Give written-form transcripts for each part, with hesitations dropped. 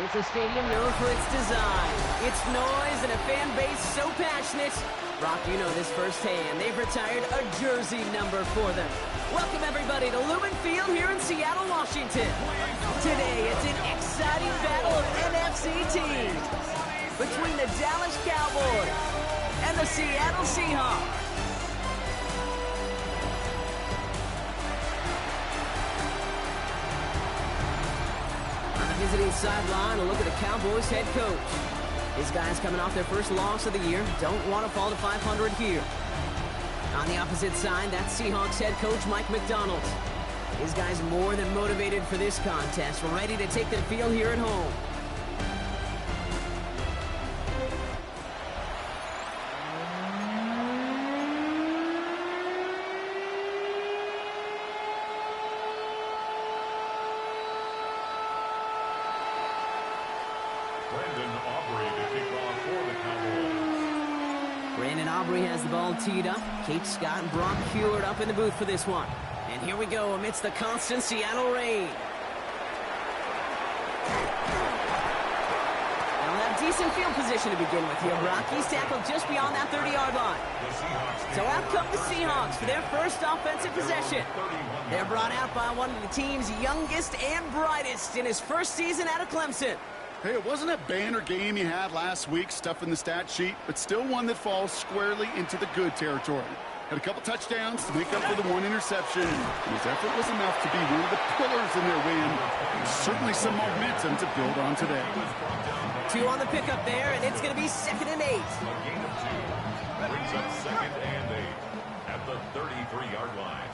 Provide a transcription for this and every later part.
It's a stadium known for its design, its noise, and a fan base so passionate. Brock, you know this firsthand. They've retired a jersey number for them. Welcome, everybody, to Lumen Field here in Seattle, Washington. Today, it's an exciting battle of NFC teams between the Dallas Cowboys and the Seattle Seahawks. On the visiting sideline, a look at the Cowboys head coach. His guys coming off their first loss of the year don't want to fall to 500 here. On the opposite side, that's Seahawks head coach Mike McDonald. His guys more than motivated for this contest. We're ready to take the field here at home. Has the ball teed up. Kate Scott and Brock Heward up in the booth for this one. And here we go amidst the constant Seattle rain. They'll have decent field position to begin with here. Brock, he's tackled just beyond that 30-yard line. So out come the Seahawks for their first offensive possession. They're brought out by one of the team's youngest and brightest in his first season out of Clemson. Hey, it wasn't a banner game you had last week, stuff in the stat sheet, but still one that falls squarely into the good territory. Had a couple touchdowns to make up for the one interception. His effort was enough to be one of the pillars in their win. And certainly some momentum to build on today. 2 on the pickup there, and it's going to be 2nd and 8. Brings up 2nd and 8 at the 33-yard line.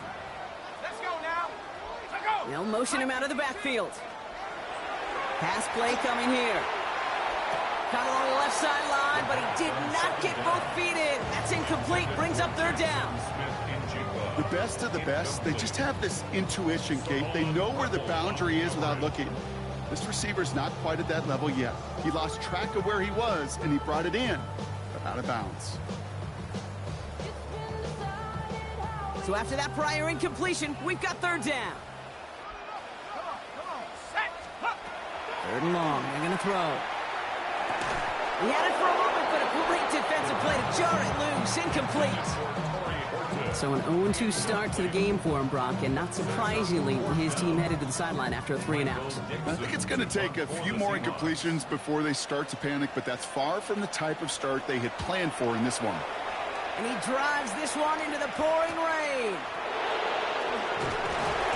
Let's go now. Let's go. They'll motion him out of the backfield. Pass play coming here. Caught along the left sideline, but he did not get both feet in. That's incomplete. Brings up 3rd down. The best of the best, they just have this intuition, Kate. They know where the boundary is without looking. This receiver's not quite at that level yet. He lost track of where he was, and he brought it in, but out of bounds. So after that prior incompletion, we've got 3rd down. 3rd and long. They're going to throw. He had it for a moment, but a great defensive play to jar it loose. Incomplete. So an 0-2 start to the game for him, Brock, and not surprisingly, his team headed to the sideline after a 3-and-out. I think it's going to take a few more incompletions before they start to panic, but that's far from the type of start they had planned for in this one. And he drives this one into the pouring rain.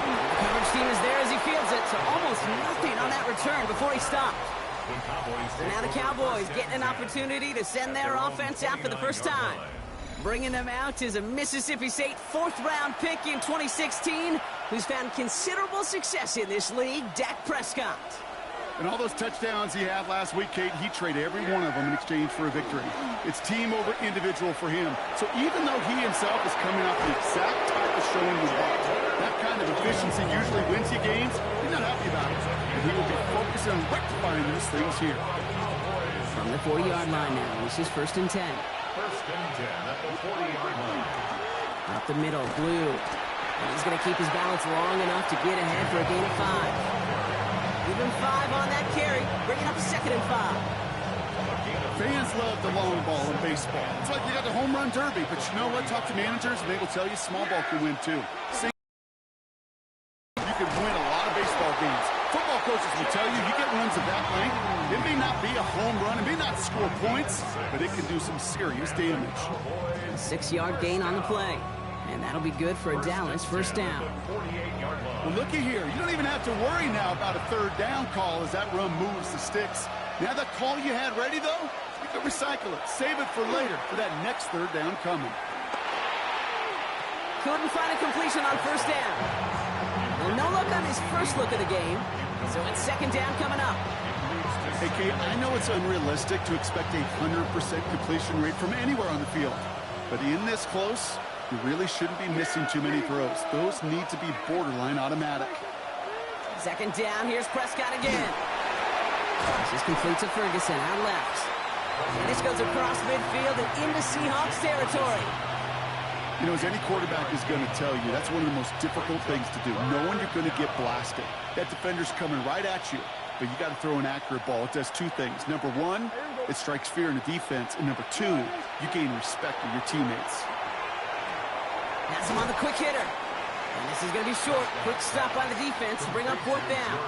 The coverage team is there as he fields it, so almost nothing on that return before he stopped. So now the Cowboys getting an opportunity to send their offense out for the first time. Bringing them out is a Mississippi State 4th-round pick in 2016 who's found considerable success in this league, Dak Prescott. And all those touchdowns he had last week, Kate, he traded every one of them in exchange for a victory. It's team over individual for him. So even though he himself is coming off the exact type of showing we want, that kind of efficiency usually wins you games, he's not happy about it. And he will be focused on rectifying these things here. From the 40-yard line now, this is 1st and 10. 1st and 10 at the 40-yard line. Up the middle, Blue. And he's going to keep his balance long enough to get ahead for a gain of 5. Even 5 on that carry, bringing up 2nd and 5. Fans love the long ball in baseball. It's like you got the home run derby, but you know what? Talk to managers, and they will tell you small ball can win too. You can win a lot of baseball games. Football coaches will tell you get runs of that length. It may not be a home run, it may not score points, but it can do some serious damage. A 6-yard gain on the play. And that'll be good for a Dallas 1st down. Well, looky here. You don't even have to worry now about a 3rd down call as that run moves the sticks. Now that call you had ready, though, you can recycle it. Save it for later for that next 3rd down coming. Couldn't find a completion on 1st down. Well, no luck on his first look of the game. So it's 2nd down coming up. Hey, Kate, I know it's unrealistic to expect a 100% completion rate from anywhere on the field. But in this close, you really shouldn't be missing too many throws. Those need to be borderline automatic. 2nd down, here's Prescott again. This is complete to Ferguson, out left. And this goes across midfield and into Seahawks territory. You know, as any quarterback is going to tell you, that's one of the most difficult things to do, knowing you're going to get blasted. That defender's coming right at you. but you got to throw an accurate ball. It does two things. Number one, it strikes fear in the defense. And number two, you gain respect of your teammates. Has him on the quick hitter. And this is going to be short. Quick stop by the defense to bring up 4th down.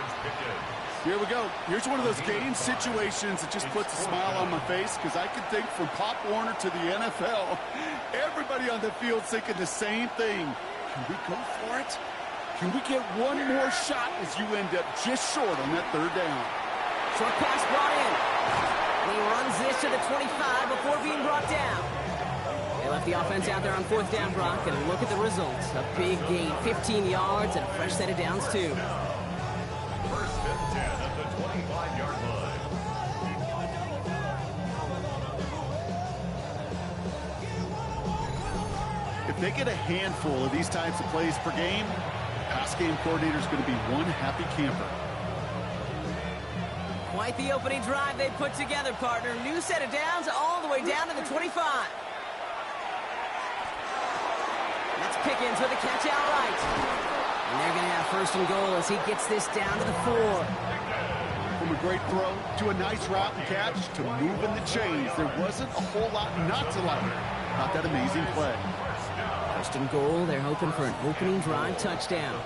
Here we go. Here's one of those game situations that just puts a smile on my face, because I can think from Pop Warner to the NFL, everybody on the field thinking the same thing. Can we go for it? Can we get one more shot as you end up just short on that 3rd down? Short pass brought in. And he runs this to the 25 before being brought down. They left the offense out there on 4th down, Brock, and look at the results. A big gain, 15 yards, and a fresh set of downs, too. First and 10 at the 25-yard line. If they get a handful of these types of plays per game, pass game coordinator is going to be one happy camper. Quite the opening drive they put together, partner. New set of downs all the way down to the 25. That's Pickens with a catch outright. And they're going to have 1st and goal as he gets this down to the 4. From a great throw to a nice route and catch to moving the chains, there wasn't a whole lot not to like about that amazing play. 1st and goal, they're hoping for an opening drive touchdown.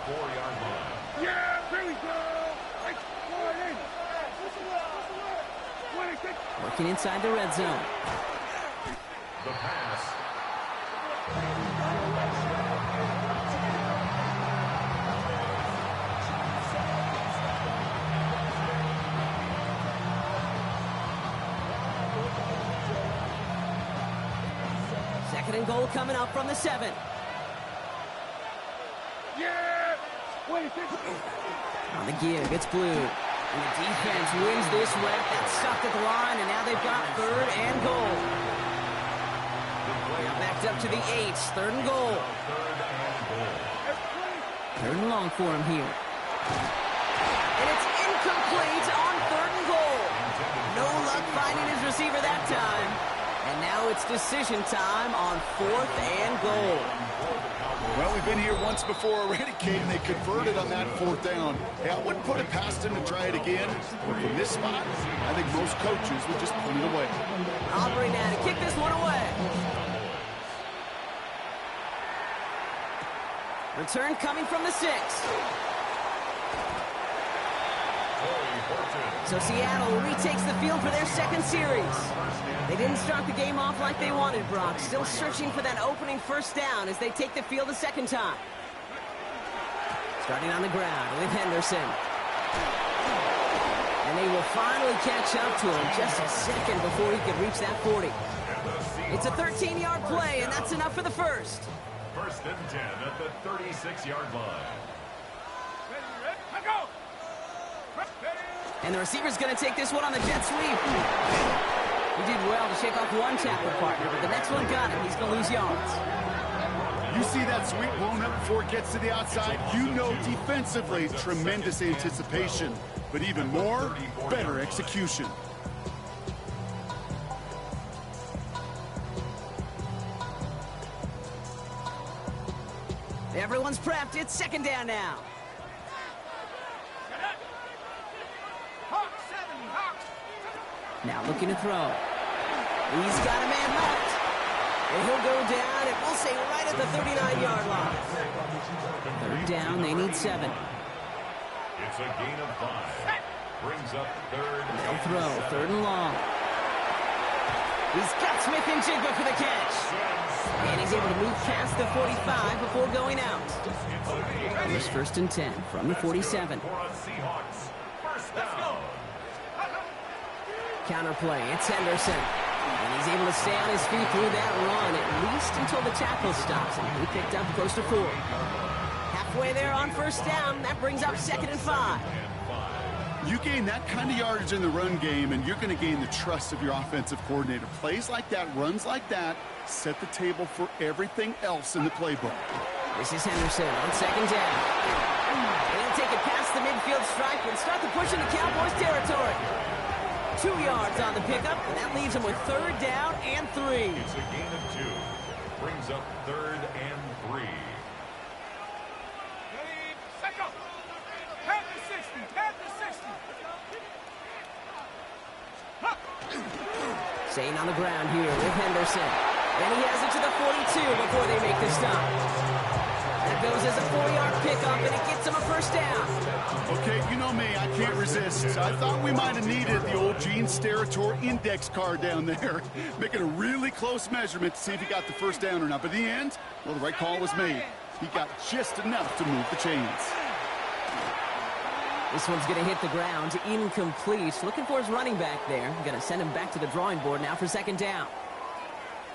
Yeah, there we go. Working inside the red zone. The pass. Second and goal coming up from the 7. Yeah. On the give, it's Blue. And the defense wins this rep. That's stuck at the line, and now they've got 3rd and goal. Now backed up to the 8. 3rd and goal. 3rd and long for him here. And it's incomplete on 3rd and goal. No luck finding his receiver that time. And now it's decision time on 4th and goal. Well, we've been here once before already, Kate, and they converted on that 4th down. Hey, I wouldn't put it past them to try it again, but from this spot, I think most coaches would just put it away. Aubrey now to kick this one away. Return coming from the 6. So Seattle retakes the field for their 2nd series. They didn't start the game off like they wanted, Brock. Still searching for that opening 1st down as they take the field a 2nd time. Starting on the ground with Henderson. And they will finally catch up to him just a second before he could reach that 40. It's a 13-yard play, and that's enough for the 1st. 1st and 10 at the 36-yard line. Let's go. And the receiver's going to take this one on the jet sweep. He did well to shake off one tackle partner, but the next one got him. He's going to lose yards. You see that sweep blown up before it gets to the outside, you know defensively, tremendous anticipation. But even more, better execution. Everyone's prepped. It's 2nd down now. Now looking to throw. He's got a man left. And he'll go down, and we'll say right at the 39-yard line. 3rd down, they need 7. It's a gain of 5. Brings up 3rd. They'll throw, 3rd and long. He's got Smith and Jigba for the catch. And he's able to move past the 45 before going out. Here's 1st and 10 from the 47. Counter play, it's Henderson. And he's able to stay on his feet through that run, at least until the tackle stops. And he picked up close to 4. Halfway there on 1st down, that brings up 2nd and 5. You gain that kind of yardage in the run game, and you're going to gain the trust of your offensive coordinator. Plays like that, runs like that, set the table for everything else in the playbook. This is Henderson on 2nd down. And he'll take it past the midfield stripe and start to push into Cowboys territory. 2 yards on the pickup, and that leaves him with 3rd down and 3. It's a gain of 2. Brings up 3rd and 3. Ready, set, go. Past the 60, past the 60. Staying on the ground here with Henderson. And he has it to the 42 before they make the stop. That goes as a 4-yard pickup, and it gets him a first down. Okay, you know me, I can't resist. I thought we might have needed the old Gene Steratore index card down there, making a really close measurement to see if he got the first down or not. But in the end, well, the right call was made. He got just enough to move the chains. This one's going to hit the ground, incomplete. Looking for his running back there. Going to send him back to the drawing board now for second down.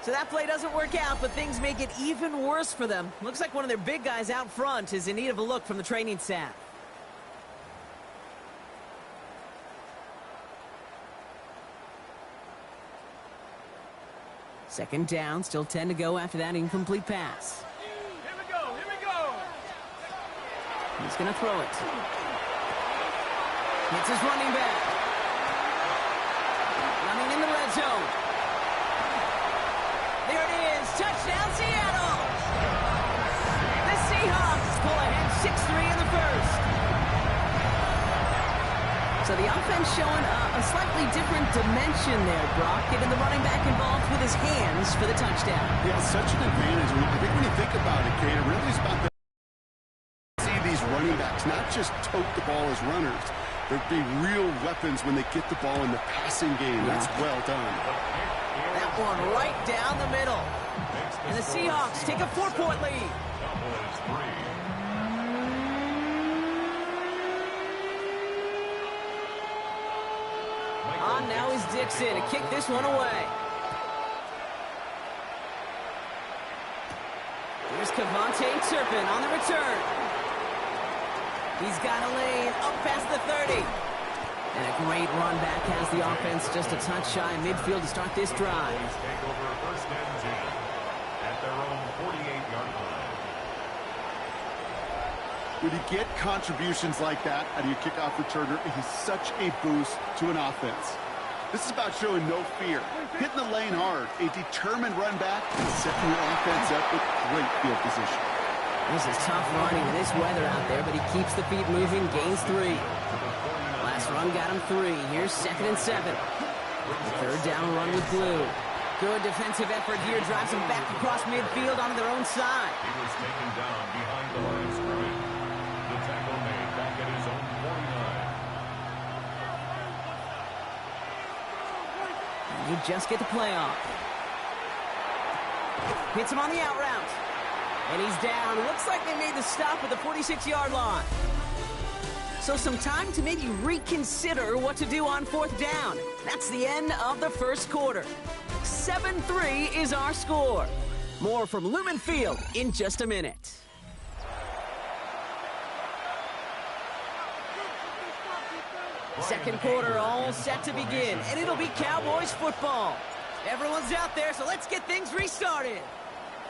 So that play doesn't work out, but things make it even worse for them. Looks like one of their big guys out front is in need of a look from the training staff. Second down, still 10 to go after that incomplete pass. Here we go, here we go. He's going to throw it. It's his running back. Running in the red zone. There it is. Touchdown, Seattle. The Seahawks pull ahead 6-3 in the first. So the offense showing a slightly different dimension there, Brock. Getting the running back involved with his hands for the touchdown. Yeah, such an advantage. I think when you think about it, Kate, it really is about the see these running backs not just tote the ball as runners. They'd be real weapons when they get the ball in the passing game. That's well done. That one right down the middle. And the Seahawks take a 4-point lead. Cowboys 3. On now is Dixon to kick this one away. Here's Cavante Turpin on the return. He's got a lane up past the 30. And a great run back has the offense just a touch shy midfield to start this drive. Take over first and 10 at their own 48-yard line. When you get contributions like that out of your kickoff returner, it is such a boost to an offense. This is about showing no fear, hitting the lane hard, a determined run back, and setting your offense up with great field position. This is tough running in this weather out there, but he keeps the feet moving, gains 3. Last run got him 3. Here's 2nd and 7. The third down run with Blue. Good defensive effort here, drives him back across midfield onto their own side. He was taken down behind the line of scrimmage. The tackle made back at his own 49. And you just get the play off. Hits him on the out route. And he's down. Looks like they made the stop at the 46-yard line. So some time to maybe reconsider what to do on 4th down. That's the end of the first quarter. 7-3 is our score. More from Lumen Field in just a minute. Second quarter all set to begin, and it'll be Cowboys football. Everyone's out there, so let's get things restarted.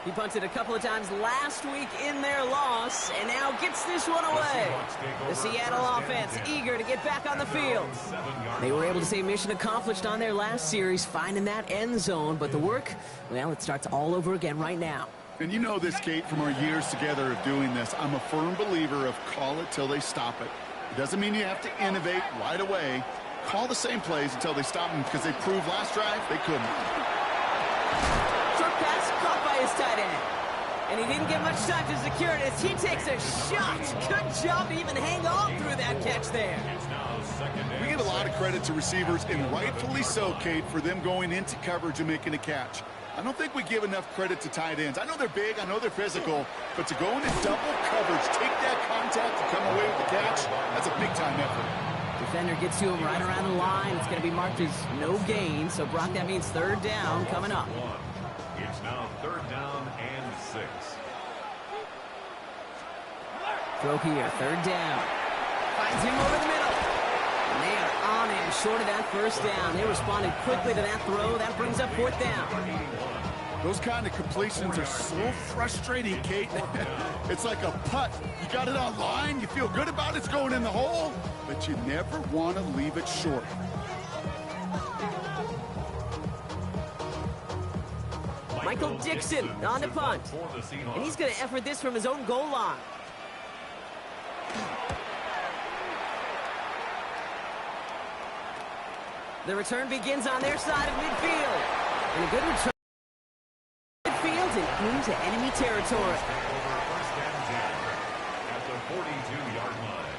He punted a couple of times last week in their loss, and now gets this one away. The Seattle offense eager to get back on the field. They were able to say mission accomplished on their last series, finding that end zone, but the work, well, it starts all over again right now. And you know this, Kate, from our years together of doing this. I'm a firm believer of call it till they stop it. It doesn't mean you have to innovate right away. Call the same plays until they stop them, because they proved last drive they couldn't. Short pass caught by his tight end. And he didn't get much time to secure it as he takes a shot. Good job to even hang on through that catch there. We give a lot of credit to receivers, and rightfully so, Kate, for them going into coverage and making a catch. I don't think we give enough credit to tight ends. I know they're big, I know they're physical, but to go into double coverage, take that contact, and come away with the catch, that's a big-time effort. Defender gets to him right around the line. It's going to be marked as no gain. So, Brock, that means 3rd down coming up. It's now 3rd down and 6. Throw here, 3rd down. Finds him over the middle. And they are on him, short of that first down. They responded quickly to that throw. That brings up 4th down. Those kind of completions are so frustrating, Kate. It's like a putt. You got it on line, you feel good about it's going in the hole, but you never want to leave it short. Michael Dixon on the punt. And he's going to effort this from his own goal line. The return begins on their side of midfield. And a good return midfield and into enemy territory. Over first and 10 at the 42-yard line.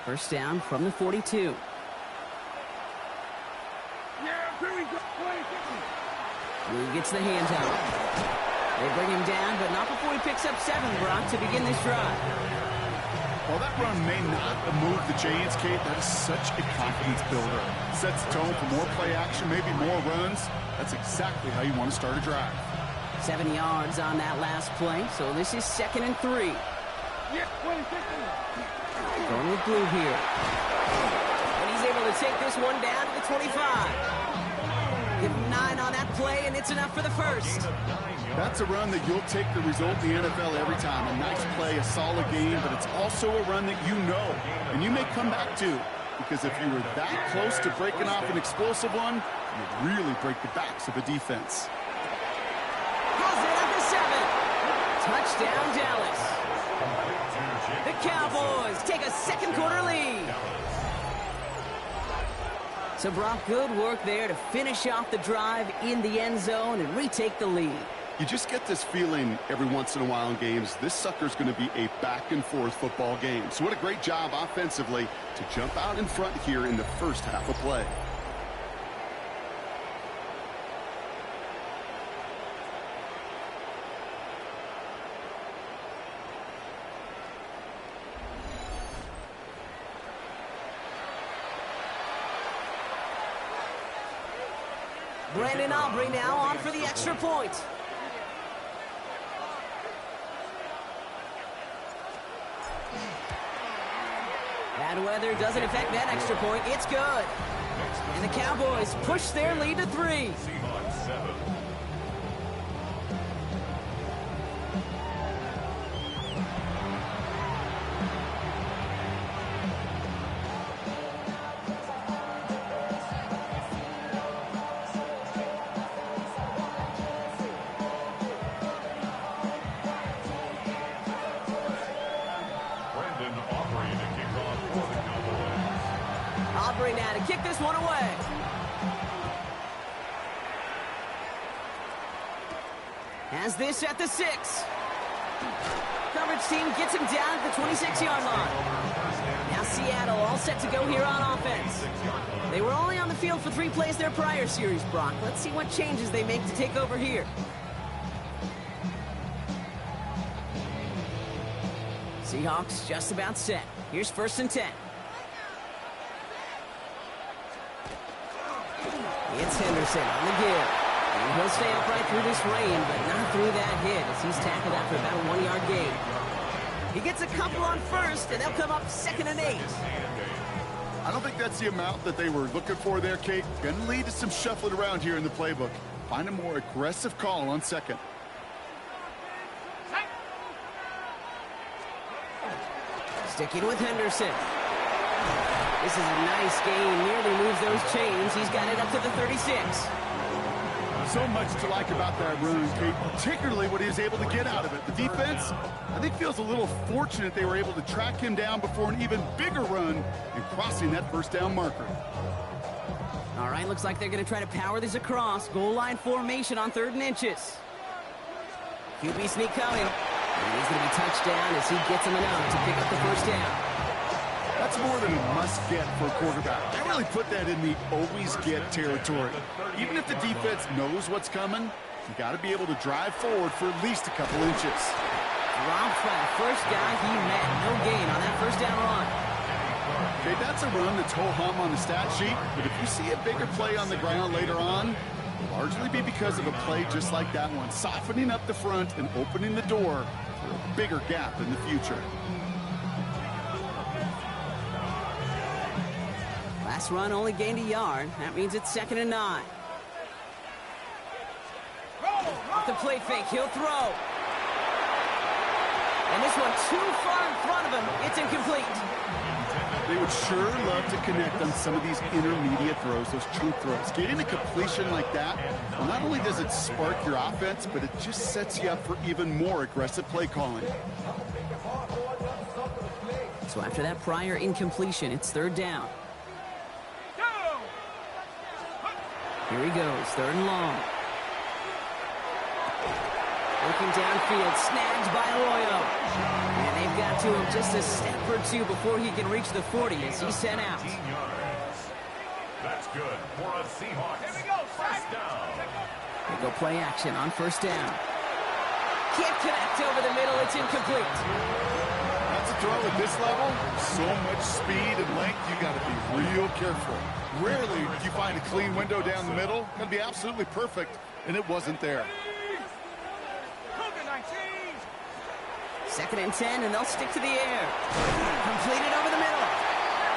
First down from the 42. Blue gets the handout. They bring him down, but not before he picks up 7, Brock, to begin this drive. Well, that run may not have moved the chains, Kate. That is such a confidence builder. Sets the tone for more play action, maybe more runs. That's exactly how you want to start a drive. 7 yards on that last play, so this is 2nd and 3. Going with Blue here. And he's able to take this one down to the 25. Give him 9 on that play, and it's enough for the first. That's a run that you'll take the result in the NFL every time. A nice play, a solid game, but it's also a run that you know, and you may come back to. Because if you were that close to breaking off an explosive one, you really break the backs of a defense. Pulls it at the 7. Touchdown, Dallas. The Cowboys take a second quarter lead. So, Brock, good work there to finish off the drive in the end zone and retake the lead. You just get this feeling every once in a while in games, this sucker's going to be a back-and-forth football game. So what a great job offensively to jump out in front here in the first half of play. Brandon Aubrey now on for the extra point. Bad weather doesn't affect that extra point. It's good. And the Cowboys push their lead to 3. Seahawks 7. Aubrey now to kick this one away. Has this at the 6. Coverage team gets him down at the 26-yard line. Now Seattle all set to go here on offense. They were only on the field for 3 plays their prior series, Brock. Let's see what changes they make to take over here. Seahawks just about set. Here's 1st and 10. It's Henderson on the give. And he'll stay upright through this rain, but not through that hit as he's tackled after about a 1-yard gain. He gets a couple on 1st, and they'll come up 2nd and 8. I don't think that's the amount that they were looking for there, Kate. Going to lead to some shuffling around here in the playbook. Find a more aggressive call on 2nd. Sticking with Henderson. This is a nice game. Nearly moves those chains. He's got it up to the 36. So much to like about that run, Kate, particularly what he was able to get out of it. The defense, I think, feels a little fortunate they were able to track him down before an even bigger run and crossing that 1st down marker. All right, looks like they're going to try to power this across. Goal line formation on 3rd and inches. QB sneak coming. And he's going to be touched down as he gets him enough to pick up the 1st down. That's more than a must-get for a quarterback. I really put that in the always-get territory. Even if the defense knows what's coming, you got to be able to drive forward for at least a couple inches. Dropped by the first guy he met. No gain on that 1st down run. Okay, that's a run that's ho-hum on the stat sheet, but if you see a bigger play on the ground later on, it'll largely be because of a play just like that one, softening up the front and opening the door for a bigger gap in the future. Last run only gained a yard. That means it's 2nd and 9. Off the play fake, he'll throw. And this one too far in front of him. It's incomplete. They would sure love to connect on some of these intermediate throws, those chunk throws. Getting a completion like that, well, not only does it spark your offense, but it just sets you up for even more aggressive play calling. So after that prior incompletion, it's third down. Here he goes, third and long. Looking downfield, snagged by Arroyo. And they've got to him just a step or two before he can reach the 40 as he's sent out. That's good for a Seahawks. Here we go, first down. They go play action on first down. Can't connect over the middle, it's incomplete. That's a throw at this level. So much speed and length, you got to be real careful. Rarely do you find a clean window down the middle. Got to be absolutely perfect, and it wasn't there. Second and 10, and they'll stick to the air. Completed over the middle.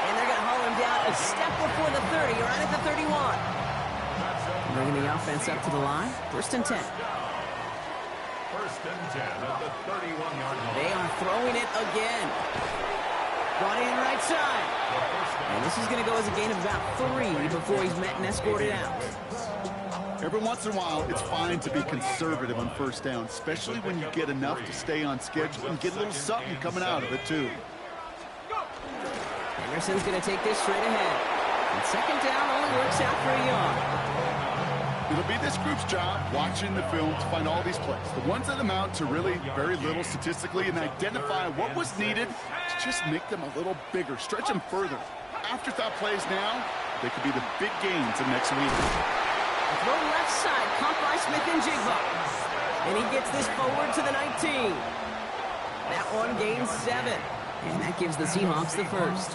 And they're going to haul him down a step before the 30, right at the 31. Bringing the offense up to the line. First and 10. First and 10 at the 31-yard line. They are throwing it again. Brought in right side. And this is going to go as a gain of about 3 before he's met and escorted out. Every once in a while, it's fine to be conservative on first down, especially when you get enough to stay on schedule and get a little something coming out of it, too. Anderson's going to take this straight ahead. And second down only works out for a yard. It'll be this group's job watching the film to find all these plays, the ones that amount to really very little statistically, and identify what was needed to just make them a little bigger, stretch them further. Afterthought plays now, they could be the big gains of next week. Throw left side, caught by Smith-Njigba. And he gets this forward to the 19. That one gains 7. And that gives the Seahawks the first.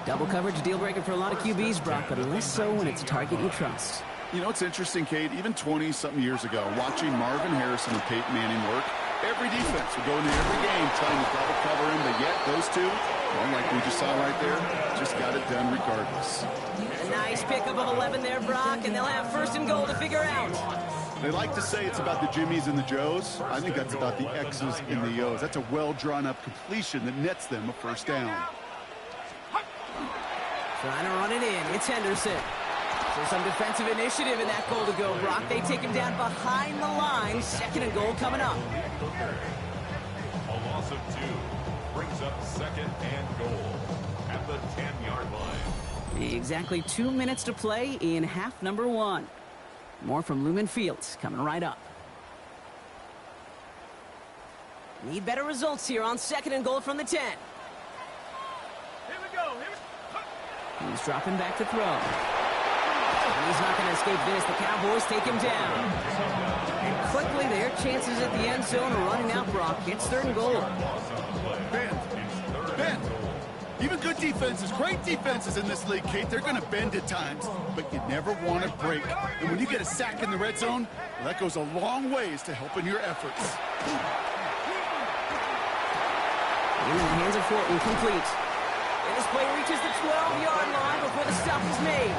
Double coverage, deal breaker for a lot of QBs, Brock, but less so when it's a target you trust. You know, it's interesting, Kate, even 20-something years ago, watching Marvin Harrison and Peyton Manning work, every defense would go into every game trying to double cover him, but yet those two, well, like we just saw right there, just got it done regardless. A nice pickup of 11 there, Brock, and they'll have first and goal to figure out. They like to say it's about the Jimmies and the Joes. I think that's about the X's and the O's. That's a well-drawn-up completion that nets them a first down. Trying to run it in. It's Henderson. So some defensive initiative in that goal to go, Brock. They take him down behind the line. Second and goal coming up. A loss of 2 brings up second and goal at the 10-yard line. Exactly 2 minutes to play in half number 1. More from Lumen Fields coming right up. Need better results here on second and goal from the 10. Here we go. He's dropping back to throw. And he's not going to escape this. The Cowboys take him down. And quickly, their chances at the end zone are running out, Brock. It's third and goal. Ben, even good defenses, great defenses in this league, Kate, they're going to bend at times, but you never want to break. And when you get a sack in the red zone, well, that goes a long ways to helping your efforts. In the hands of Fortin, complete. And this play reaches the 12-yard line before the stop is made.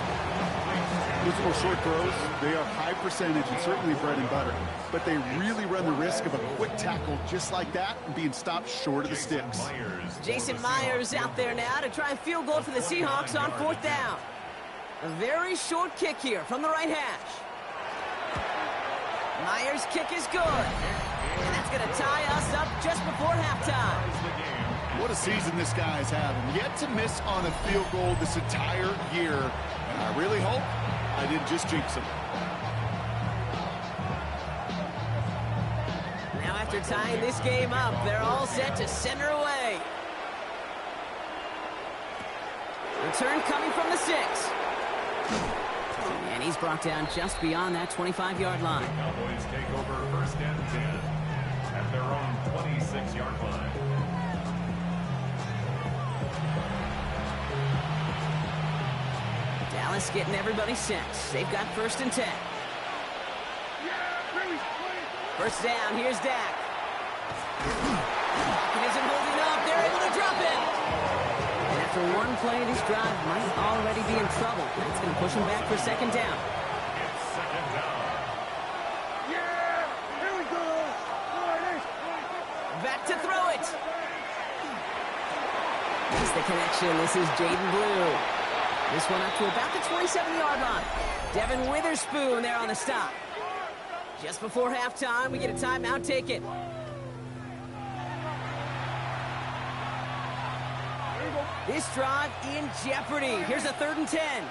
Those little short throws, they are high percentage and certainly bread and butter. But they really run the risk of a quick tackle just like that and being stopped short of the sticks. Jason Myers out there now to try a field goal for the Seahawks on fourth down. A very short kick here from the right hash. Myers' kick is good. And that's going to tie us up just before halftime. What a season this guy's having. Yet to miss on a field goal this entire year. And I really hope I didn't just jinx him. Now after tying this game up, they're all set to send her away. Return coming from the 6. And he's brought down just beyond that 25-yard line. Cowboys take over first and 10 at their own 26-yard line. Dallas getting everybody set. They've got first and 10. First down, here's Dak. He isn't holding up. They're able to drop it. And after one play, this drive might already be in trouble. That's going to push him back for second down. It's second down. Here we go. Back to throw it. That's the connection. This is Jaden Blue. This one up to about the 27-yard line. Devin Witherspoon there on the stop. Just before halftime, we get a timeout taken. This drive in jeopardy. Here's a 3rd and 10.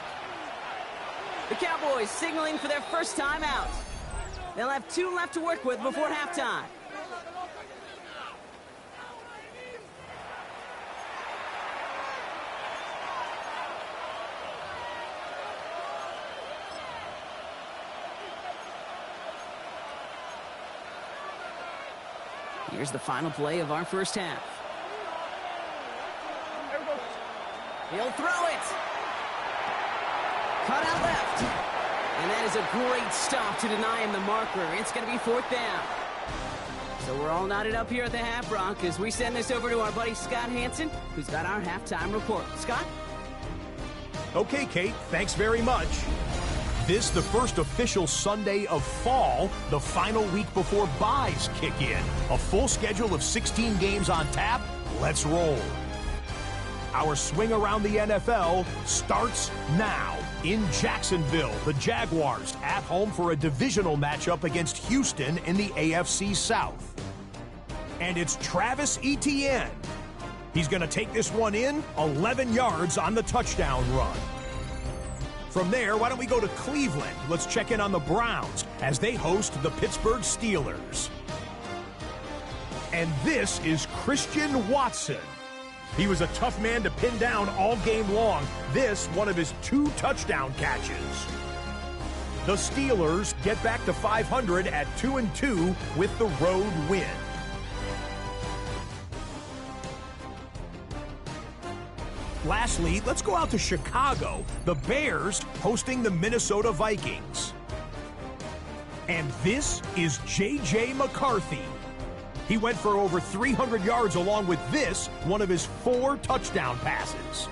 The Cowboys signaling for their first timeout. They'll have 2 left to work with before halftime. Here's the final play of our first half. He'll throw it. Cut out left. And that is a great stop to deny him the marker. It's going to be 4th down. So we're all knotted up here at the half, Brock, as we send this over to our buddy Scott Hansen, who's got our halftime report. Scott? Okay, Kate, thanks very much. This the first official Sunday of fall, the final week before byes kick in. A full schedule of 16 games on tap. Let's roll. Our swing around the NFL starts now. In Jacksonville, the Jaguars at home for a divisional matchup against Houston in the AFC South. And it's Travis Etienne. He's going to take this one in, 11 yards on the touchdown run. From there, why don't we go to Cleveland? Let's check in on the Browns as they host the Pittsburgh Steelers. And this is Christian Watson. He was a tough man to pin down all game long. This, one of his 2 touchdown catches. The Steelers get back to 500 at 2-2 with the road win. Lastly, let's go out to Chicago. The Bears hosting the Minnesota Vikings. And this is J.J. McCarthy. He went for over 300 yards along with this, one of his 4 touchdown passes.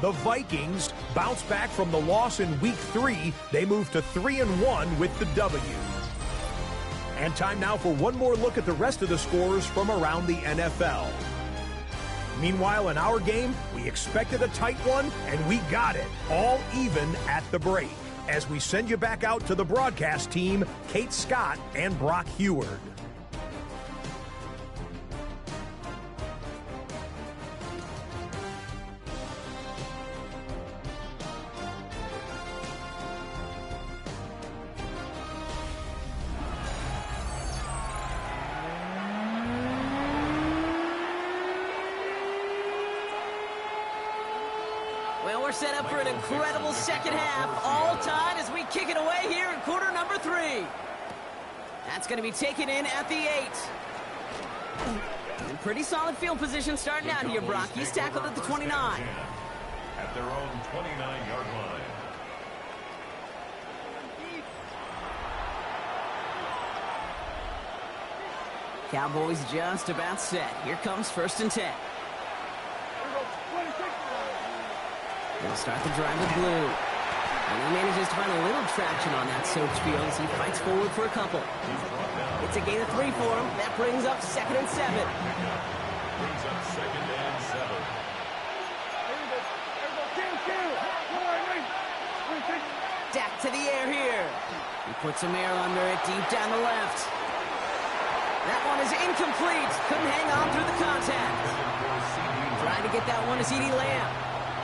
The Vikings bounce back from the loss in Week 3. They move to 3-1 with the W. And time now for one more look at the rest of the scores from around the NFL. Meanwhile, in our game, we expected a tight one, and we got it, all even at the break. As we send you back out to the broadcast team, Kate Scott and Brock Heward. Well, we're set up for an incredible second half. All tied as we kick it away here in quarter number 3. That's going to be taken in at the 8. And pretty solid field position starting out here, Brock. He's tackled at the 29. At their own 29-yard line. Cowboys just about set. Here comes 1st and 10. They'll start the drive with Blue. And he manages to find a little traction on that soaked field as he fights forward for a couple. It's a gain of 3 for him. That brings up 2nd and 7. Brings up 2nd and 7. Dak to the air here. He puts some air under it deep down the left. That one is incomplete. Couldn't hang on through the contact. Trying to get that one to CeeDee Lamb.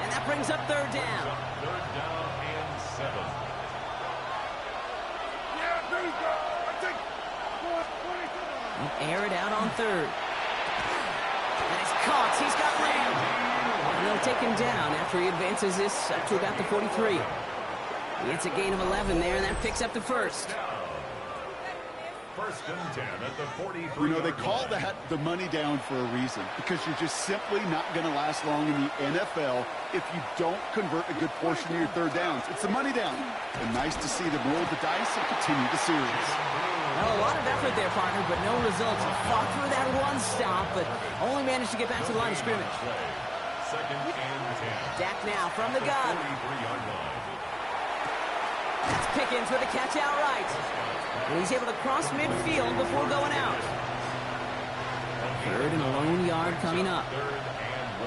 And that brings up 3rd down. 3rd down and 7. Air it out on 3rd. And it's caught. He's got Lamb. And they'll take him down after he advances this up to about the 43. It's a gain of 11 there, and that picks up the 1st. 1st and 10 at the 43. You know, they call that the money down for a reason, because you're just simply not going to last long in the NFL if you don't convert a good portion of your 3rd downs. It's the money down. And nice to see them roll the dice and continue the series. Well, a lot of effort there, partner, but no results. Fought through that one stop, but only managed to get back to the line of scrimmage. 2nd and 10. Dak now from the gun. 43-yard line. That's Pickens with a catch outright. And he's able to cross midfield before going out. 3rd and a lone yard coming up. 3rd and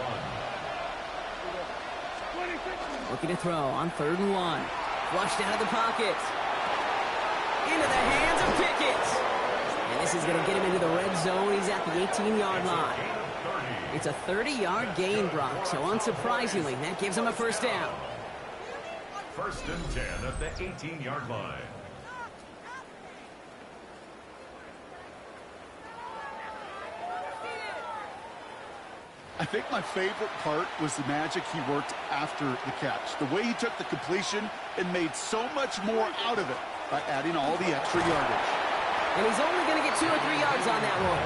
Looking to throw on 3rd and 1. Flushed out of the pocket. Into the hands of Pickett. And this is going to get him into the red zone. He's at the 18-yard line. It's a 30-yard gain, Brock. So unsurprisingly, that gives him a first down. 1st and 10 at the 18-yard line. I think my favorite part was the magic he worked after the catch. The way he took the completion and made so much more out of it by adding all the extra yardage. And he's only going to get 2 or 3 yards on that one.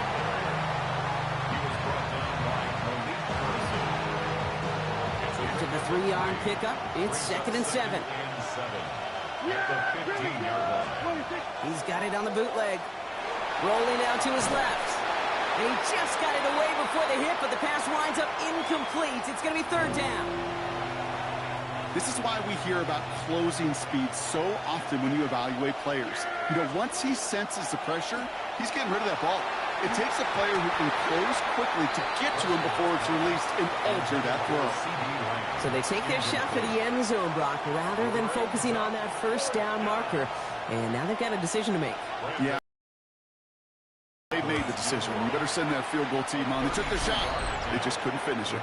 After the 3-yard pickup, it's 2nd and 7. He's got it on the bootleg. Rolling out to his left. And he just got it away before the hit, but the pass winds up incomplete. It's going to be 3rd down. This is why we hear about closing speed so often when you evaluate players. You know, once he senses the pressure, he's getting rid of that ball. It takes a player who can close quickly to get to him before it's released and alter that throw. So they take their shot for the end zone, Brock, rather than focusing on that first down marker. And now they've got a decision to make. Yeah. They made the decision. You better send that field goal team on. They took their shot. They just couldn't finish it.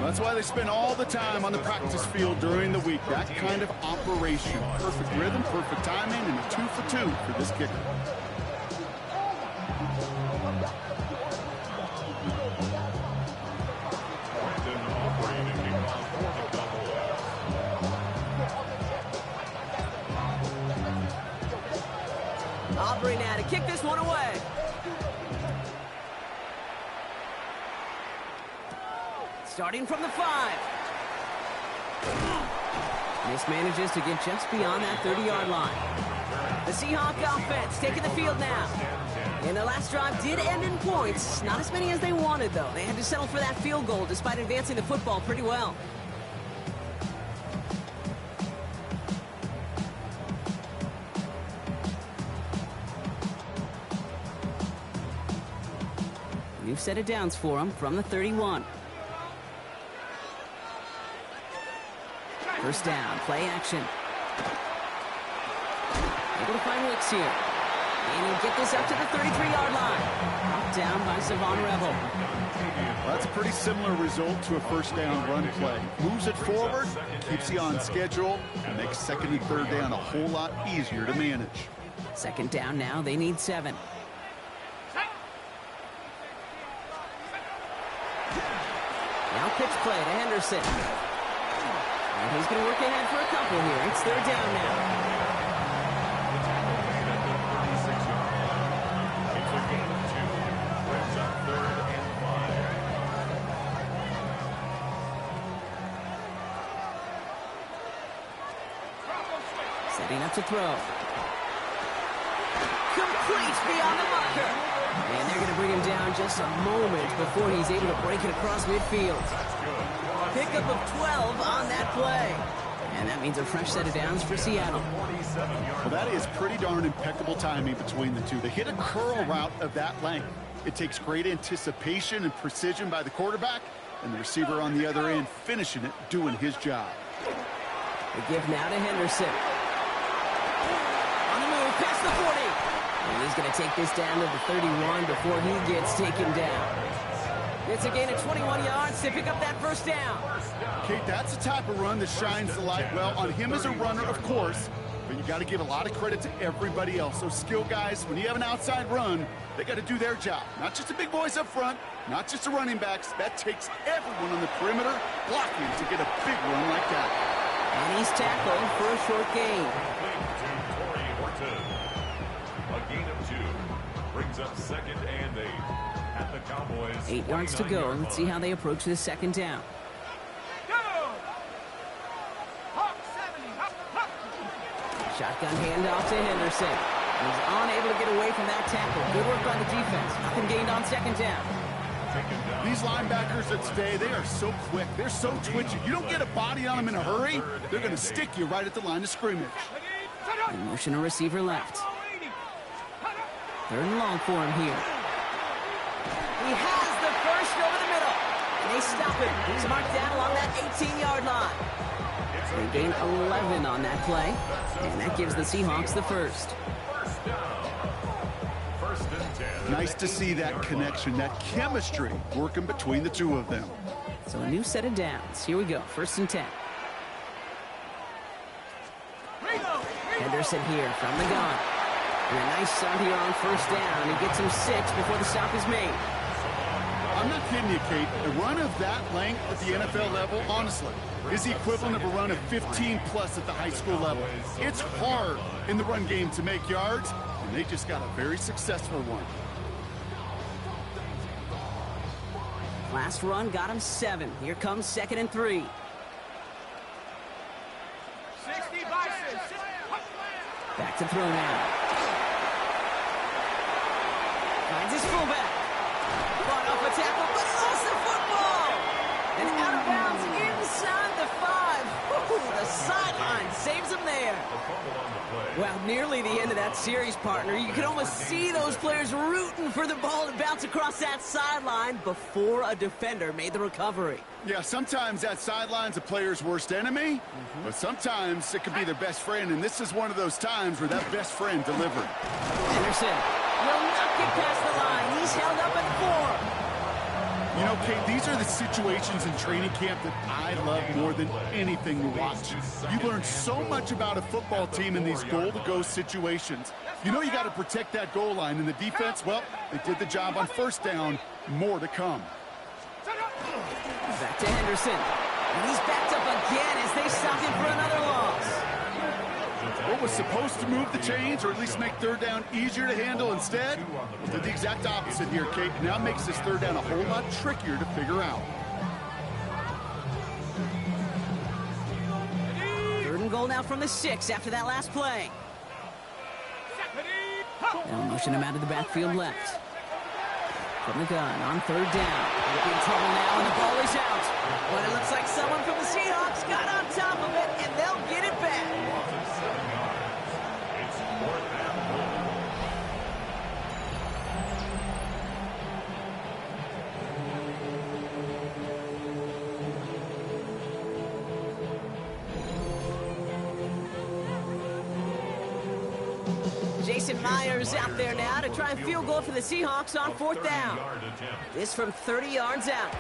That's why they spend all the time on the practice field during the week. That kind of operation. Perfect rhythm, perfect timing, and a 2 for 2 for this kicker. Aubrey now to kick this one away. Starting from the 5. Mismanages to get just beyond that 30-yard line. The Seahawk offense taking the field now. And the last drive did end in points. Not as many as they wanted, though. They had to settle for that field goal despite advancing the football pretty well. New set of downs for him from the 31. First down, play action. Able to find Wicks here. And he'll get this up to the 33-yard line. Knocked down by Savon Rebel. That's a pretty similar result to a first down run play. Moves it forward, keeps you on schedule, and makes 2nd and 3rd down a whole lot easier to manage. 2nd down now, they need 7. Now pitch play to Henderson. And he's going to work ahead for a couple here. It's 3rd down now. It's a gain of 2. Brings up 3rd and 5. Setting up to throw. Complete beyond the marker. And they're going to bring him down just a moment before he's able to break it across midfield. Pickup of 12 on that play. And that means a fresh set of downs for Seattle. Well, that is pretty darn impeccable timing between the two. They hit a curl route of that length. It takes great anticipation and precision by the quarterback, and the receiver on the other end finishing it, doing his job. The give now to Henderson. On the move, past the 40. And he's going to take this down to the 31 before he gets taken down. It's a gain of 21 yards to pick up that first down. Kate, that's the type of run that shines the light well on him as a runner, of course, but you got to give a lot of credit to everybody else. Those skill guys, when you have an outside run, they got to do their job. Not just the big boys up front, not just the running backs. That takes everyone on the perimeter blocking to get a big run like that. And he's tackled for a short gain. A gain of 2 brings up 2nd and 8 at the Cowboys. 8 yards to go. Let's see how they approach this 2nd down. Shotgun handoff to Henderson. He's unable to get away from that tackle. Good work by the defense. Nothing gained on 2nd down. These linebackers of today, they are so quick. They're so twitchy. You don't get a body on them in a hurry, they're going to stick you right at the line of scrimmage. And motion a receiver left. 3rd and long for him here. He has the first over the middle. And they stop him. He's marked down along that 18-yard line. They gain 11 on that play, and that gives the Seahawks the first. Nice to see that connection, that chemistry working between the two of them. So a new set of downs. Here we go, 1st and 10. Henderson here from the gun. And a nice start here on 1st down. He gets him 6 before the stop is made. I'm not kidding you, Kate. A run of that length at the NFL level, honestly, is the equivalent of a run of 15-plus at the high school level. It's hard in the run game to make yards, and they just got a very successful one. Last run got him 7. Here comes 2nd and 3. 60 Bison. Back to throw now. Finds his fullback. Fought off a tackle, but he lost the football. And out of bounds inside the 5. Woo, the sideline saves him there. Well, nearly the end of that series, partner. You can almost see those players rooting for the ball to bounce across that sideline before a defender made the recovery. Yeah, sometimes that sideline's a player's worst enemy, but sometimes it could be their best friend, and this is one of those times where that best friend delivered. Henderson will not get past the line. He's held up at 4. You know, Kate, these are the situations in training camp that I love more than anything to watch. You learn so much about a football team in these goal-to-go situations. You know you got to protect that goal line, and the defense, well, they did the job on 1st down. More to come. Back to Henderson. And he's backed up again as they stop him for another loss. What was supposed to move the chains, or at least make 3rd down easier to handle instead, did the exact opposite here, Kate. Now makes this 3rd down a whole lot trickier to figure out. 3rd and goal now from the 6 after that last play. They'll motion him out of the backfield left. From the gun on 3rd down. They'll be in trouble now, and the ball is out. But it looks like someone from the Seahawks got on top of it, and they'll get it back. Jason Myers out there now to try a field goal for the Seahawks on 4th down. This from 30 yards out.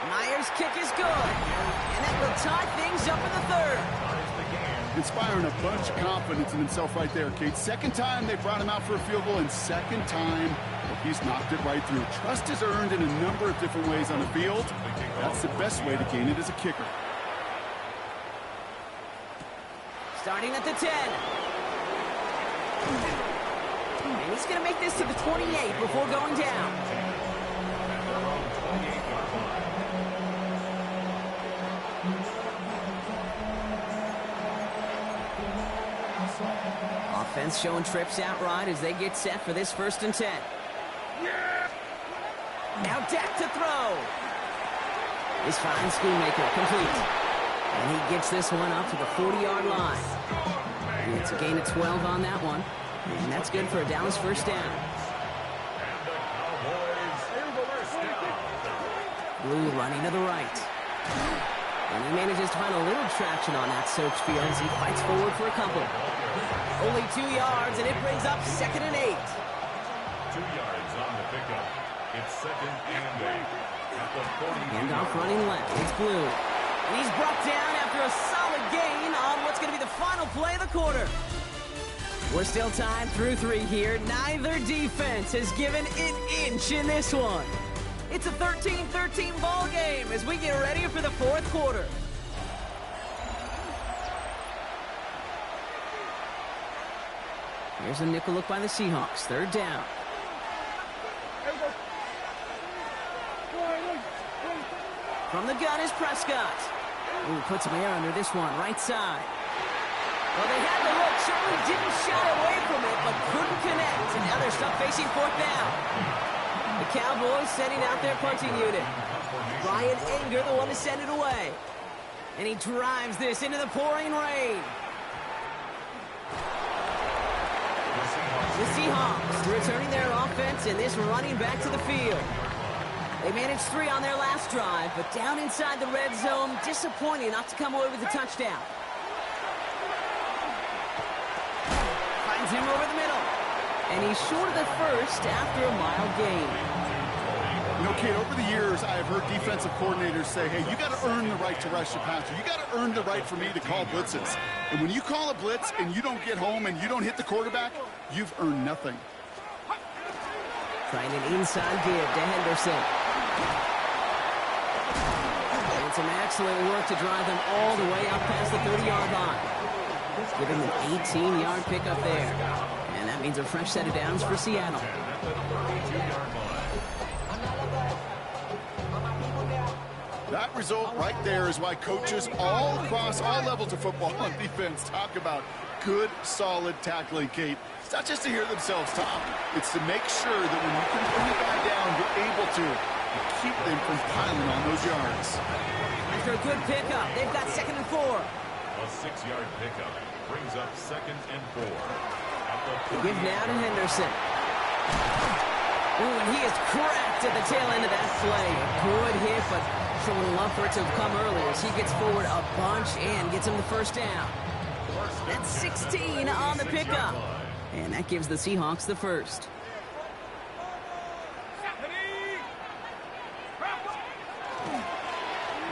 Myers' kick is good, and that will tie things up in the 3rd. Inspiring a bunch of confidence in himself right there, Kate. 2nd time they brought him out for a field goal, and 2nd time he's knocked it right through. Trust is earned in a number of different ways on the field. That's the best way to gain it as a kicker. Starting at the 10. And he's going to make this to the 28 before going down. Offense showing trips out right as they get set for this 1st and 10. Now Dak to throw. His fine Schoonmaker complete. And he gets this one up to the 40-yard line. It's a gain of 12 on that one. And that's good for a Dallas 1st down. Blue running to the right. And he manages to find a little traction on that soaked field as he fights forward for a couple. Only 2 yards, and it brings up 2nd and 8. 2 yards on the pickup. It's 2nd and 8. At the 40. Handoff running left. It's Blue. And he's brought down after a solid gain on what's going to be the final play of the quarter. We're still tied through 3 here. Neither defense has given an inch in this one. It's a 13-13 ball game as we get ready for the 4th quarter. Here's a nickel look by the Seahawks. 3rd down. From the gun is Prescott. Ooh, puts some air under this one, right side. Well, they had the look, certainly didn't shy away from it, but couldn't connect. And now they're stuck facing 4th down. The Cowboys sending out their punting unit. Ryan Anger, the one to send it away. And he drives this into the pouring rain. The Seahawks returning their offense, and this running back to the field. They managed 3 on their last drive, but down inside the red zone, disappointing not to come away with a touchdown. Finds him over the middle. And he's short of the first after a mile gain. You know, Kate, over the years, I have heard defensive coordinators say, hey, you got to earn the right to rush the passer. You got to earn the right for me to call blitzes. And when you call a blitz and you don't get home and you don't hit the quarterback, you've earned nothing. Trying an inside give to Henderson. And some excellent work to drive them all the way up past the 30-yard line. Giving them an 18-yard pickup there. And that means a fresh set of downs for Seattle. That result right there is why coaches all across all levels of football and defense talk about good, solid tackling, Kate. It's not just to hear themselves talk. It's to make sure that when you can bring the guy down, you're able to keep them from piling on those yards. After a good pickup, they've got 2nd and 4. A 6-yard pickup brings up 2nd and 4. They give now to Henderson. Ooh, and he is cracked at the tail end of that play. A good hit, but sure would love for it to have come earlier as he gets forward a bunch and gets him the first down. That's 16 on the pickup. And that gives the Seahawks the first.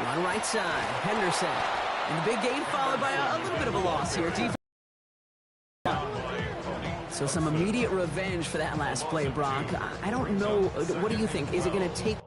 On right side, Henderson. And the big gain followed by a little bit of a loss here. So some immediate revenge for that last play, Brock. I don't know. What do you think? Is it going to take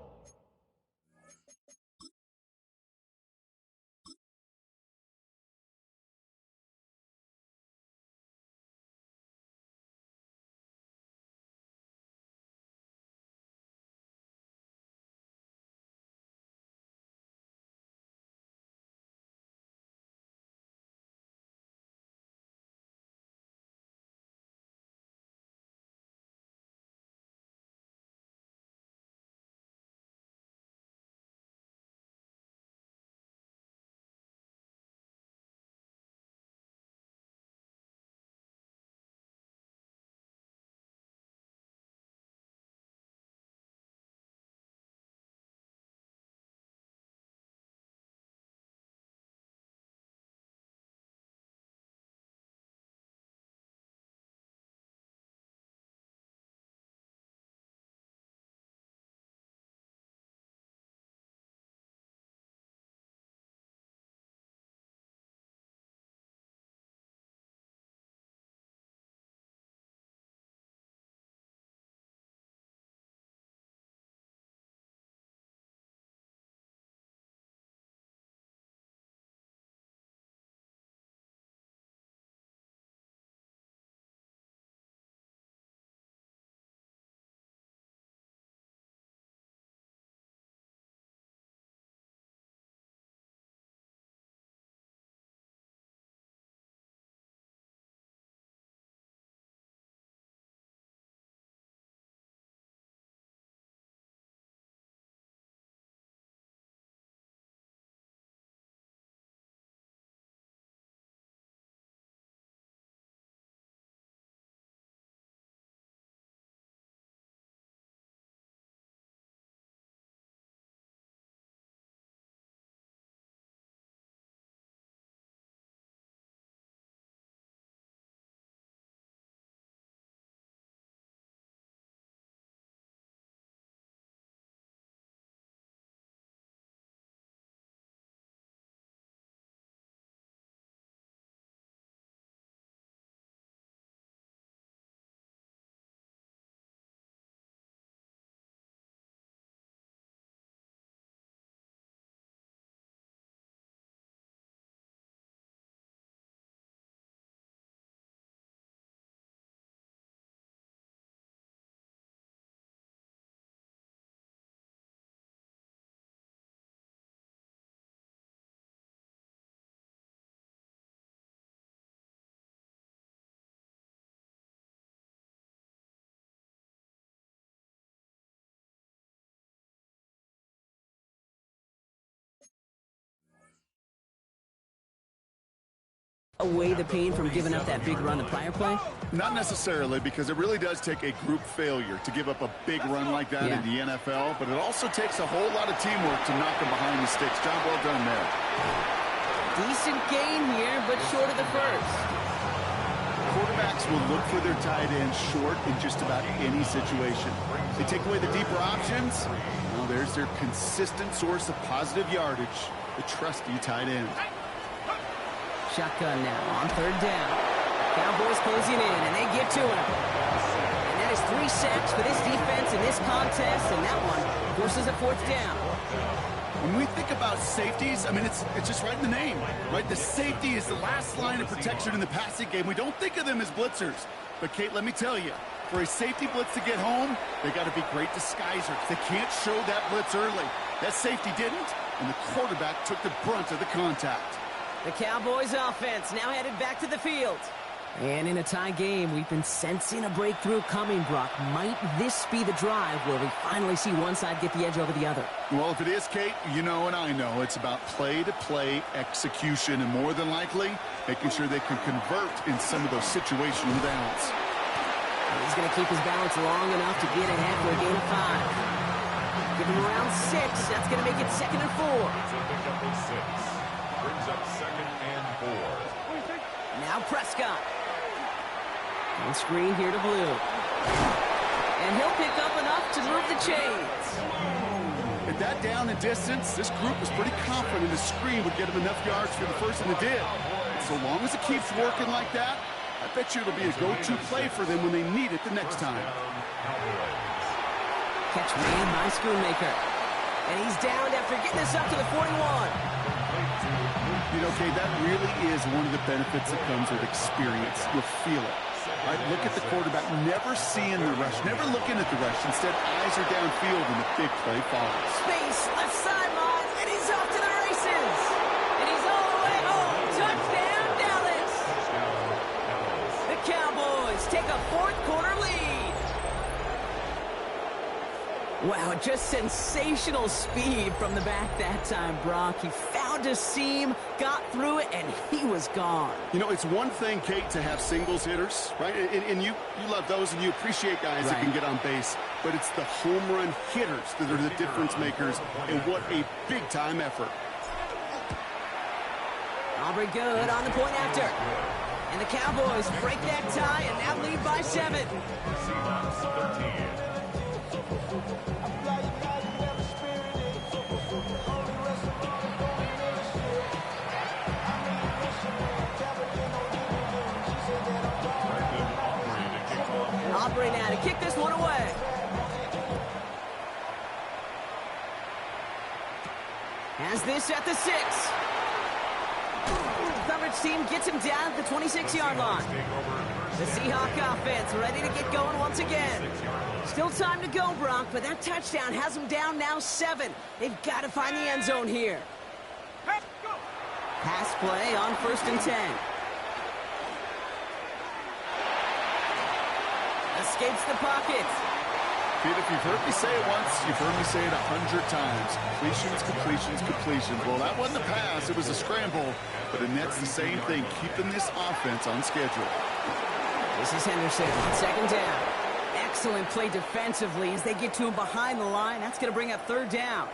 away the pain from giving up that big run the prior play? Not necessarily, because it really does take a group failure to give up a big run like that in the NFL, but it also takes a whole lot of teamwork to knock them behind the sticks. Job well done there. Decent gain here, but short of the first. Quarterbacks will look for their tight end short in just about any situation. They take away the deeper options. Well, there's their consistent source of positive yardage, the trusty tight end. Shotgun now on third down. Cowboys closing in, and they get to him. And that is 3 sacks for this defense in this contest, and that one forces a fourth down. When we think about safeties, I mean, it's just right in the name, right? The safety is the last line of protection in the passing game. We don't think of them as blitzers. But, Kate, let me tell you, for a safety blitz to get home, they got to be great disguisers. They can't show that blitz early. That safety didn't, and the quarterback took the brunt of the contact. The Cowboys offense now headed back to the field. And in a tie game, we've been sensing a breakthrough coming, Brock. Might this be the drive where we finally see one side get the edge over the other? Well, if it is, Kate, you know and I know it's about play-to-play execution, and more than likely, making sure they can convert in some of those situational downs. He's going to keep his balance long enough to get ahead for a gain of 5. Give him around 6. That's going to make it 2nd and 4. It's a pickup of 6. Brings up 2nd and 4. Now Prescott. And screen here to Blue. And he'll pick up enough to move the chains. At that down and distance, this group was pretty confident the screen would get him enough yards for the first, and it did. So long as it keeps working like that, I bet you it'll be a go-to play for them when they need it the next time. Catch made by Schoonmaker. And he's down after getting this up to the 41. You know, Kate, that really is one of the benefits that comes with experience. You'll feel it. Right? Look at the quarterback, never seeing the rush, never looking at the rush. Instead, eyes are downfield, and the big play follows. Space, left sideline, and he's off to the races. And he's all the way home. Touchdown, Dallas. The Cowboys take a fourth-quarter lead. Wow, just sensational speed from the back that time, Brock. He found a seam, got through it, and he was gone. You know, it's one thing, Kate, to have singles hitters, right? And you love those, and you appreciate guys that can get on base. But it's the home run hitters that are the difference makers, and what a big-time effort. Aubrey good on the point after. And the Cowboys break that tie and now lead by 7. Seahawks 13. Aubrey now to kick this one away. Has this at the 6. Coverage team gets him down at the 26-yard line. The Seahawk offense ready to get going once again. Still time to go, Brock, but that touchdown has them down now 7. They've got to find the end zone here. Pass play on 1st and 10. Escapes the pocket. Kid, if you've heard me say it once, you've heard me say it 100 times. Completions, completions, completions. Well, that wasn't a pass. It was a scramble. But it nets the same thing, keeping this offense on schedule. This is Henderson, 2nd down. Excellent play defensively as they get to him behind the line. That's going to bring up 3rd down.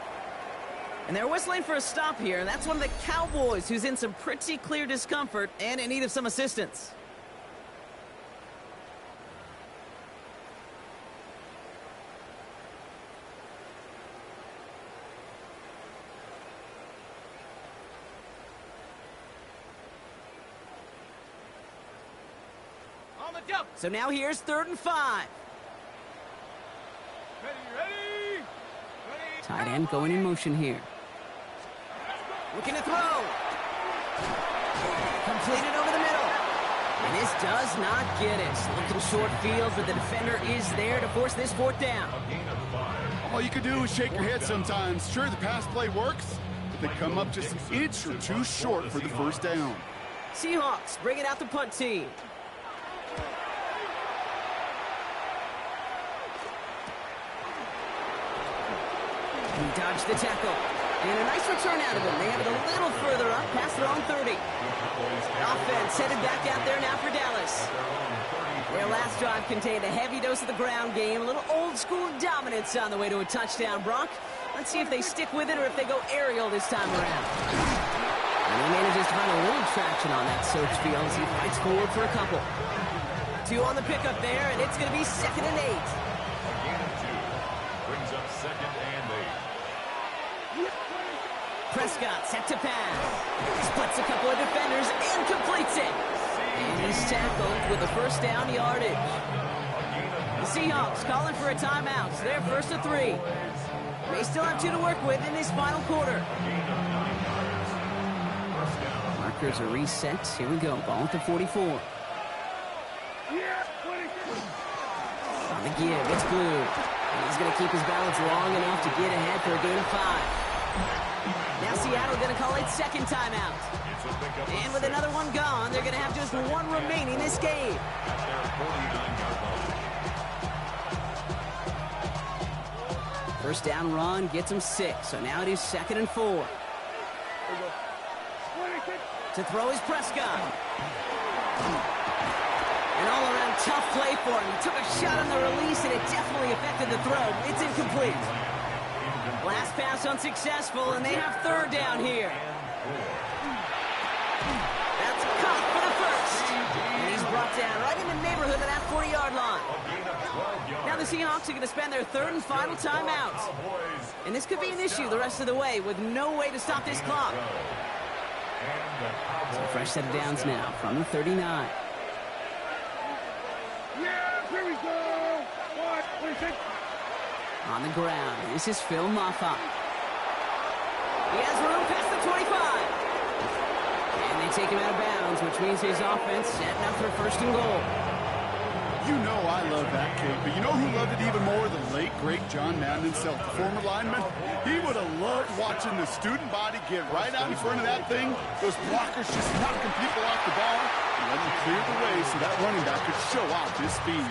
And they're whistling for a stop here. And that's one of the Cowboys who's in some pretty clear discomfort and in need of some assistance. So now here's 3rd and 5. Ready. Tight end going in motion here. Looking to throw. Completed over the middle. And this does not get it. Looking short field, but the defender is there to force this 4th down. All you can do is shake your head sometimes. Sure, the pass play works, but they come up just an inch or two short for the 1st down. Seahawks bringing out the punt team. He dodged the tackle. And a nice return out of him. They have it a little further up past their own 30. Offense headed back out there now for Dallas. Their last drive contained a heavy dose of the ground game, a little old-school dominance on the way to a touchdown, Brock. Let's see if they stick with it or if they go aerial this time around. And he manages to find a little traction on that search field as he fights forward for a couple. 2 on the pickup there, and it's going to be 2nd and 8. Again, 2. Brings up 2nd and 8. Prescott set to pass. Splits a couple of defenders and completes it. And he's tackled with a first down yardage. The Seahawks calling for a timeout. So they're 1st and 3. They still have 2 to work with in this final quarter. Markers are reset. Here we go. Ball at the 44. On the give, it's Blue. He's going to keep his balance long enough to get ahead for a gain of 5. Now Seattle going to call it 2nd timeout. And with another one gone, they're going to have just 1 remaining this game. First down run gets him 6. So now it is 2nd and 4. To throw is Prescott. An all-around tough play for him. He took a shot on the release, and it definitely affected the throw. It's incomplete. Last pass unsuccessful, and they have 3rd down here. That's caught for the first. And he's brought down right in the neighborhood of that 40-yard line. Now the Seahawks are going to spend their 3rd and final timeout. And this could be an issue the rest of the way with no way to stop this clock. So a fresh set of downs now from the 39. Yeah, here we go. What? On the ground, this is Phil Maffa. He has room past the 25. And they take him out of bounds, which means his offense setting up for 1st and goal. You know I love that, Kate, but you know who loved it even more? The late, great John Madden himself, the former lineman. He would have loved watching the student body get right out in front of that thing. Those blockers just knocking people off the ball and let them clear the way so that running back could show off his speed.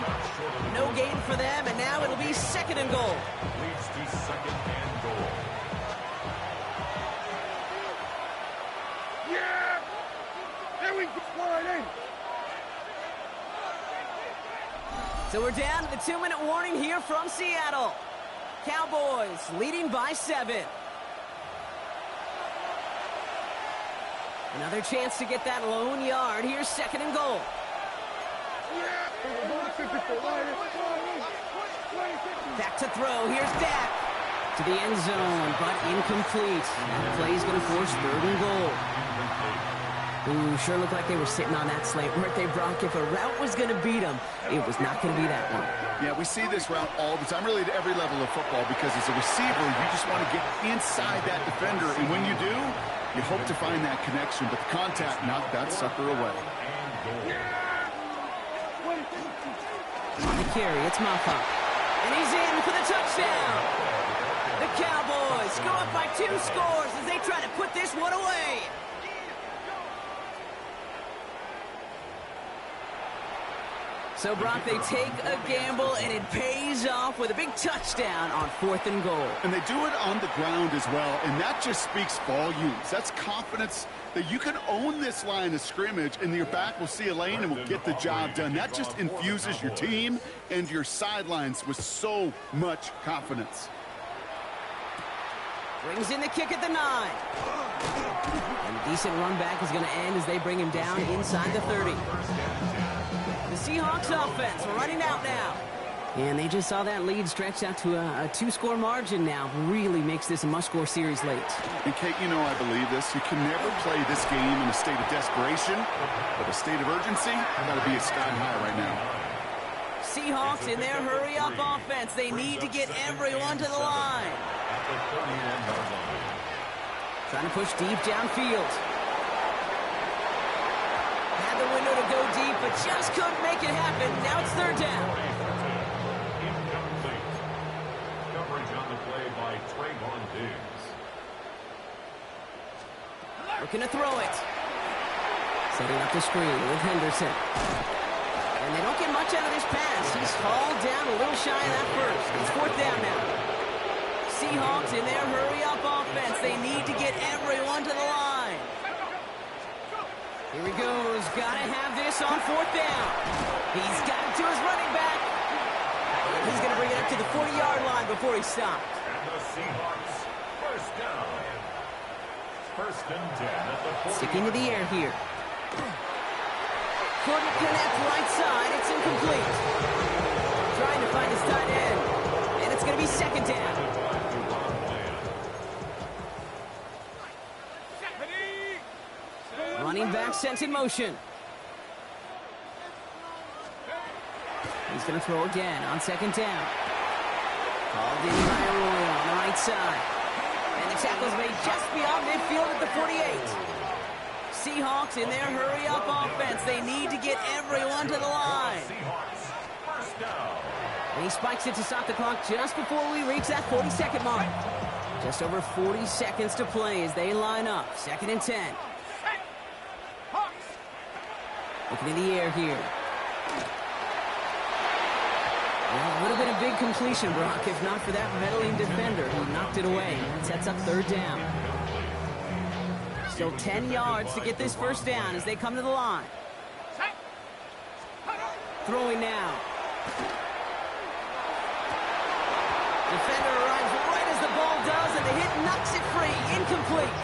No gain for them, and now it'll be 2nd and goal. Leads to 2nd and goal. Yeah! There we go. So we're down to the 2-minute warning here from Seattle. Cowboys leading by 7. Another chance to get that lone yard. Here's 2nd and goal. Back to throw. Here's Dak. To the end zone, but incomplete. That play is going to force 3rd and goal. Ooh, sure looked like they were sitting on that slate, weren't they, Brock? If a route was going to beat them, it was not going to be that one. Yeah, we see this route all the time, really at every level of football, because as a receiver, you just want to get inside that defender, and when you do, you hope to find that connection, but the contact knocked that sucker away. On the carry, it's Maffa. And he's in for the touchdown. The Cowboys go up by 2 scores as they try to put this one away. So, Brock, they take a gamble, and it pays off with a big touchdown on 4th and goal. And they do it on the ground as well, and that just speaks volumes. That's confidence that you can own this line of scrimmage, and your back will see a lane and will get the job done. That just infuses your team and your sidelines with so much confidence. Brings in the kick at the 9. And a decent run back is going to end as they bring him down inside the 30. The Seahawks offense running out now. And they just saw that lead stretched out to a 2-score margin now. Really makes this a must-score series late. And, Kate, you know I believe this. You can never play this game in a state of desperation, but a state of urgency, got to be at sky high right now. Seahawks in their hurry-up offense. They need to get everyone to the line. Trying to push deep downfield. Had the window to go deep, but just couldn't make it happen. Now it's 3rd down. Incomplete. Coverage on the play by Trayvon Diggs. Looking to throw it. Setting up the screen with Henderson. And they don't get much out of this pass. He's hauled down a little shy of that first. It's 4th down now. Seahawks in their hurry-up offense. They need to get everyone to the line. Here he goes. Gotta have this on fourth down. He's got it to his running back. And he's going to bring it up to the 40-yard line before he stopped. And the Seahawks, first down. First and 10 at the 40. Sticking to the air here. Couldn't connect right side. It's incomplete. Trying to find his tight end. And it's going to be second down. Running back sent in motion. He's going to throw again on second down. Called in by Arroyo on the right side. And the tackle's made just beyond midfield at the 48. Seahawks in their hurry-up offense. They need to get everyone to the line. And he spikes it to stop the clock just before we reach that 40-second mark. Just over 40 seconds to play as they line up. Second and 10. Looking in the air here. Well, it would have been a big completion, Brock, if not for that meddling defender who knocked it away. It sets up third down. Still 10 yards to get this first down as they come to the line. Throwing now. Defender arrives right as the ball does, and the hit knocks it free. Incomplete.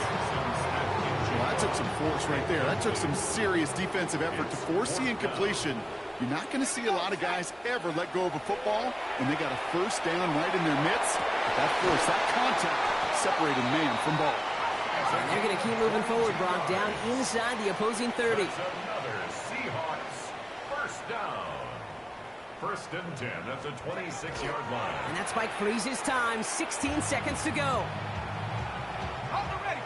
Well, that took some force right there. That took some serious defensive effort to force the incompletion. You're not going to see a lot of guys ever let go of a football, and they got a first down right in their midst. But that force, that contact, separated man from ball. And they're going to keep moving forward, Brock, down inside the opposing 30. That's another Seahawks first down. First and 10 at the 26-yard line. And that spike freezes time. 16 seconds to go.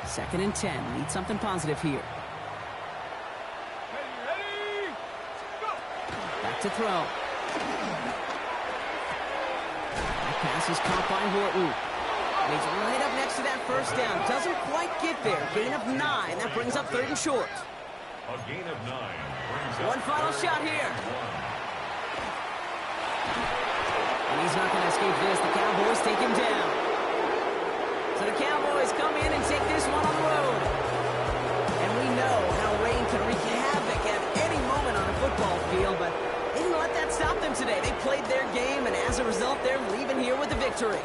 Second and 10. Need something positive here. Back to throw. That pass is caught by Horton. And he's right up next to that first down. Doesn't quite get there. Gain of 9. That brings up third and short. A gain of 9 brings up One final shot here. And he's not going to escape this. The Cowboys take him down. So the Cowboys come in and take this one on the road. And we know how rain can wreak havoc at any moment on a football field, but they didn't let that stop them today. They played their game, and as a result, they're leaving here with a victory.